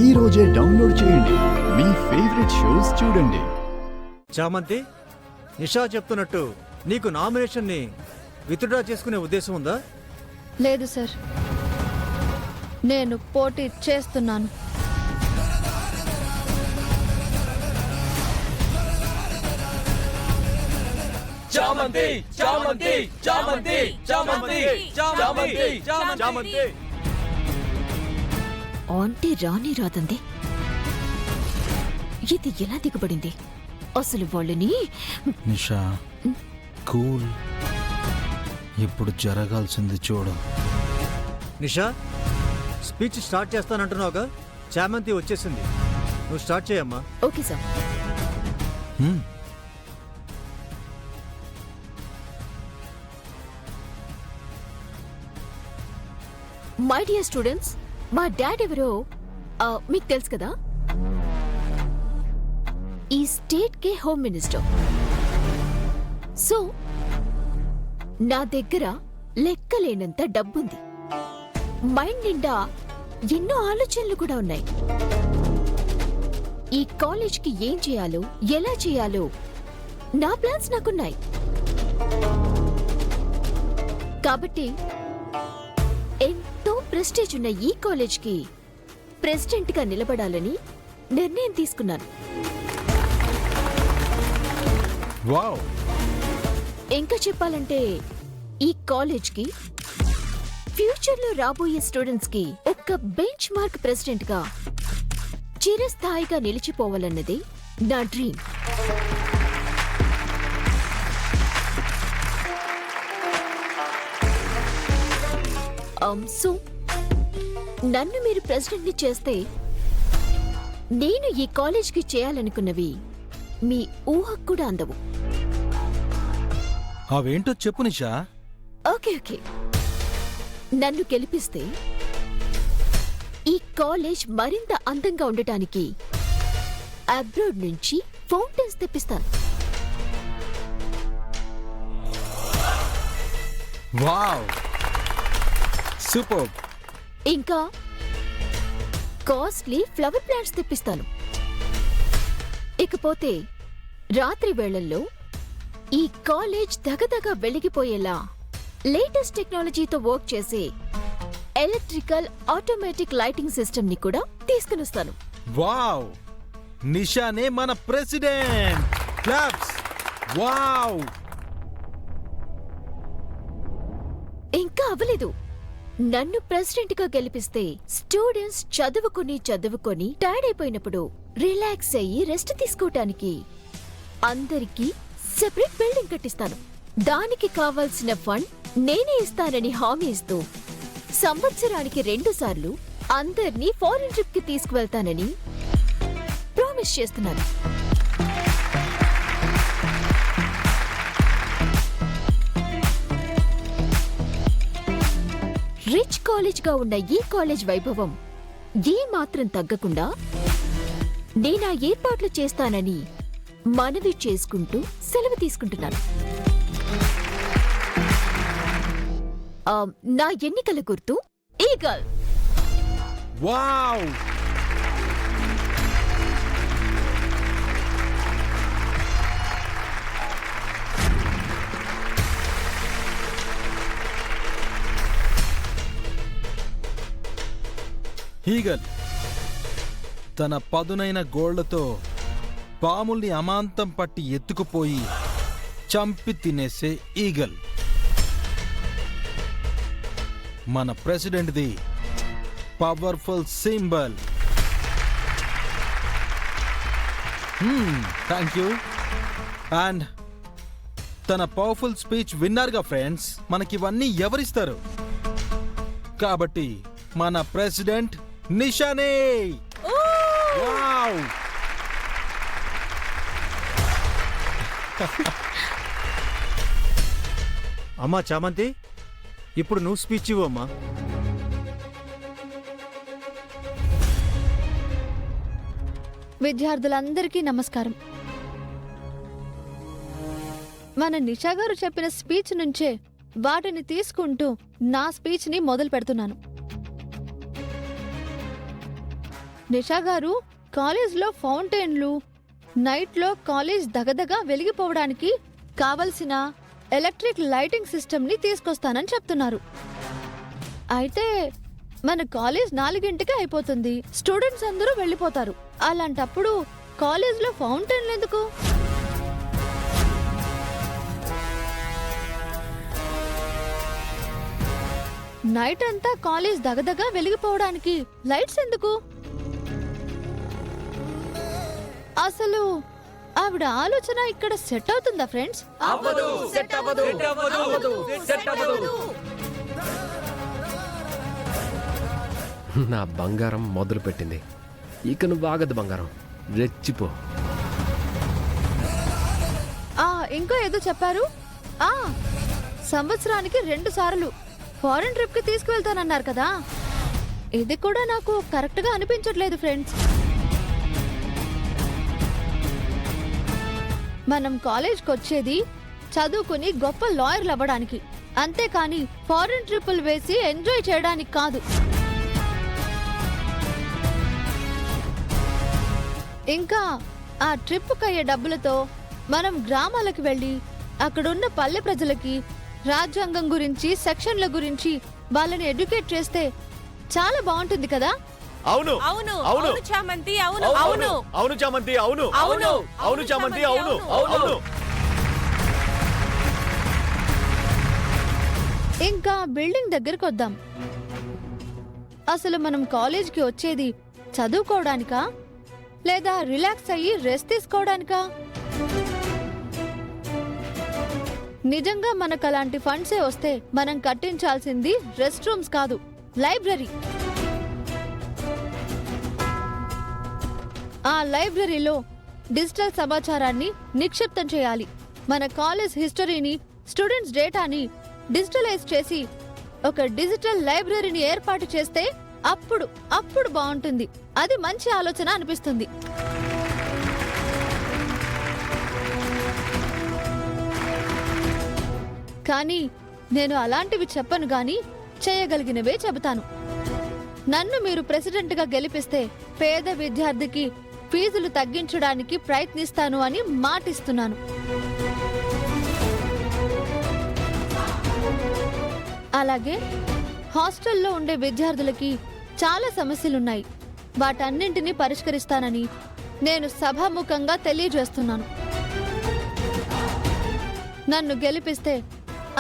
ఈ రోజే డౌన్లోడ్ చేయండి. మీ ఫేవరెట్ షోస్ చూడండి. చామంతి, నిషా చెప్తున్నట్టు నీకు నామినేషన్ని విత్డ్రా చేసుకునే ఉద్దేశం ఉందా? లేదు సార్, నేను పోటీ చేస్తున్నాను. చామంతి చామంతి చామంతి చామంతి చామంతి చామంతి ఆంటీ రాని రాదంది. ఇది ఎలా దిగబడింది అసలు? వాళ్ళని నిషా కూల్, ఇప్పుడు జరగాల్సింది చూడు. నిషా, స్పీచ్ స్టార్ట్ చేస్తానంటున్నావుగా, చామంతి వచ్చేసింది, నువ్వు స్టార్ట్ చేయమ్మా. Okay sir. My dear students, మా డాడ్ ఎవరో మీకు తెలుసు కదా, ఈ స్టేట్ కే హోమ్ మినిస్టర్. సో నా దగ్గర లెక్కలేనంత డబ్బుంది, మైండ్ నిండా ఎన్నో ఆలోచనలు కూడా ఉన్నాయి. ఈ కాలేజ్కి ఏం చేయాలో ఎలా చేయాలో నా ప్లాన్స్ నాకున్నాయి. కాబట్టి ఎంతో ప్రెస్టేజ్ ఉన్న ఈ కాలేజ్కి ప్రెసిడెంట్ గా నిలబడాలని నిర్ణయం తీసుకున్నాను. వావ్! ఇంకా చెప్పాలంటే ఈ కాలేజ్కి ఫ్యూచర్ లో రాబోయే స్టూడెంట్స్ కి ఒక బెంచ్ మార్క్ ప్రెసిడెంట్ గా చిరస్థాయిగా నిలిచిపోవాలన్నది నా డ్రీమ్. సో నన్ను మీరు ప్రెసిడెంట్ ని చేస్తే నేను ఈ కాలేజ్కి చేయాలనుకున్నవి మీ ఊహకు కూడా అందవు. అవేంటో చెప్పు నిషా. ఓకే ఓకే, నన్ను గెలిపిస్తే ఈ కాలేజ్ మరింత అందంగా ఉండటానికి అబ్రాడ్ నుంచి ఫౌంటైన్స్ తెప్పిస్తాను. Wow, super. ఇంకా కాస్ట్లీ ఫ్లవర్ ప్లాంట్స్ తెప్పిస్తాను. ఇకపోతే రాత్రి వేళల్లో ఈ కాలేజ్ దగదగా వెలిగిపోయేలా లేటెస్ట్ టెక్నాలజీతో వర్క్ చేసే ఎలక్ట్రికల్ ఆటోమేటిక్ లైటింగ్ సిస్టమ్ ని కూడా తీసుకునొస్తాను. వావ్, నిషానే మన ప్రెసిడెంట్. క్లాప్స్. వావ్! ఇంకా అవ్వలేదు. నన్ను ప్రెసిడెంట్ గా గెలిపిస్తే స్టూడెంట్స్ చదువుకొని టైర్డ్ అయిపోయినప్పుడు రిలాక్స్ అయ్యి రెస్ట్ తీసుకోవటానికి అందరికీ సెపరేట్ బిల్డింగ్ కట్టిస్తాను. దానికి కావాల్సిన ఫండ్ నేనే ఇస్తానని హామీ ఇస్తూ సంవత్సరానికి 2 సార్లు అందర్నీ ఫారెన్ ట్రిప్ కి తీసుకువెళ్తానని ప్రామిస్ చేస్తున్నాను. రిచ్ కాలేజ్ గా ఉన్న ఈ కాలేజ్ వైభవం ఏ మాత్రం తగ్గకుండా నేనా ఏర్పాట్లు చేస్తానని మనవి చేసుకుంటూ సెలవు తీసుకుంటున్నాను. నా ఎన్నికల గుర్తు ఈగల్. వావ్! ఈగల్ తన పదునైన గోళ్లతో పాముల్ని అమాంతం పట్టి ఎత్తుకుపోయి చంపి తినేసే ఈగల్. మన ప్రెసిడెంట్ది powerful symbol. Thank you. And తన పవర్ఫుల్ స్పీచ్ విన్నారుగా ఫ్రెండ్స్, మనకివన్నీ ఎవరిస్తారు? కాబట్టి మన ప్రెసిడెంట్ నిషానే. వావ్! అమ్మా చామంతి, ఇప్పుడు నువ్వు స్పీచ్ ఇవ్వు అమ్మా. విద్యార్థులందరికీ నమస్కారం. మన నిషా గారు చెప్పిన స్పీచ్ నుంచే వాటిని తీసుకుంటూ నా స్పీచ్ని మొదలు పెడుతున్నాను. నిషా గారు, కాలేజ్లో ఫౌంటైన్లు, నైట్లో కాలేజ్ దగదగా వెలిగిపోవడానికి కావలసిన ఎలక్ట్రిక్ లైటింగ్ సిస్టమ్ని తీసుకొస్తానని చెప్తున్నారు. అయితే మన కాలేజ్ 4 అయిపోతుంది. స్టూడెంట్స్ అందరూ వెళ్ళిపోతారు. అలాంటప్పుడు కాలేజ్లో ఫౌంటైన్లు ఎందుకు? నైట్ అంతా కాలేజ్ దగదగా వెలిగిపోవడానికి లైట్స్ ఎందుకు? అసలు ఆవిడ ఆలోచన ఇక్కడ సెట్ అవుతుందా ఫ్రెండ్స్? అవ్వదు, సెట్ అవ్వదు, అవ్వదు, సెట్ అవ్వదు. నా బంగారం మొదలు పెట్టింది. ఇక నువ్వు ఆగదు బంగారం, రెచ్చిపో. ఇంకో ఏదో చెప్పారు. సంవత్సరానికి 2 సార్లు ఫారెన్ ట్రిప్ కి తీసుకువెళ్తానన్నారు కదా. ఇది కూడా నాకు కరెక్ట్ గా అనిపించట్లేదు ఫ్రెండ్స్. మనం కాలేజ్కి వచ్చేది చదువుకుని గొప్ప లాయర్లు అవ్వడానికి, అంతేకాని ఫారెన్ ట్రిప్పులు వేసి ఎంజాయ్ చేయడానికి కాదు. ఇంకా ఆ ట్రిప్కి అయ్యే డబ్బులతో మనం గ్రామాలకు వెళ్ళి అక్కడున్న పల్లె ప్రజలకి రాజ్యాంగం గురించి, సెక్షన్ల గురించి వాళ్ళని ఎడ్యుకేట్ చేస్తే చాలా బాగుంటుంది కదా. అవును అవును అవును అవును చామంతి, అవును అవును అవును అవును చామంతి, అవును అవును అవును చామంతి, అవును అవును. అవును. ఇంకా బిల్డింగ్ దగ్గరకు వద్దాం. అసలు మనం కాలేజ్కి వచ్చేది చదువుకోవడానికా లేదా రిలాక్స్ అయ్యి రెస్ట్ తీసుకోవడానికా? నిజంగా మనకు అలాంటి ఫండ్సే వస్తే మనం కట్టించాల్సింది రెస్ట్ రూమ్స్ కాదు, లైబ్రరీ. ఆ లైబ్రరీలో డిజిటల్ సమాచారాన్ని నిక్షిప్తం చేయాలి. మన కాలేజ్ హిస్టరీని, స్టూడెంట్స్ డేటాని డిజిటలైజ్ చేసి ఒక డిజిటల్ లైబ్రరీని ఏర్పాటు చేస్తే అప్పుడు బాగుంటుంది. అది మంచి ఆలోచన అనిపిస్తుంది. కానీ నేను అలాంటివి చెప్పను గాని చేయగలిగినవే చెబుతాను. నన్ను మీరు ప్రెసిడెంట్గా గెలిపిస్తే పేద విద్యార్థికి ఫీజులు తగ్గించడానికి ప్రయత్నిస్తాను అని మాటిస్తున్నాను. అలాగే హాస్టల్లో ఉండే విద్యార్థులకి చాలా సమస్యలున్నాయి. వాటన్నింటినీ పరిష్కరిస్తానని నేను సభాముఖంగా తెలియజేస్తున్నాను. నన్ను గెలిపిస్తే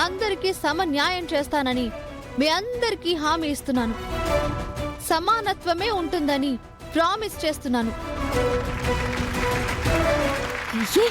అందరికీ సమన్యాయం చేస్తానని మీ అందరికీ హామీ ఇస్తున్నాను. సమానత్వమే ఉంటుందని ప్రామిస్ చేస్తున్నాను. అయ్యే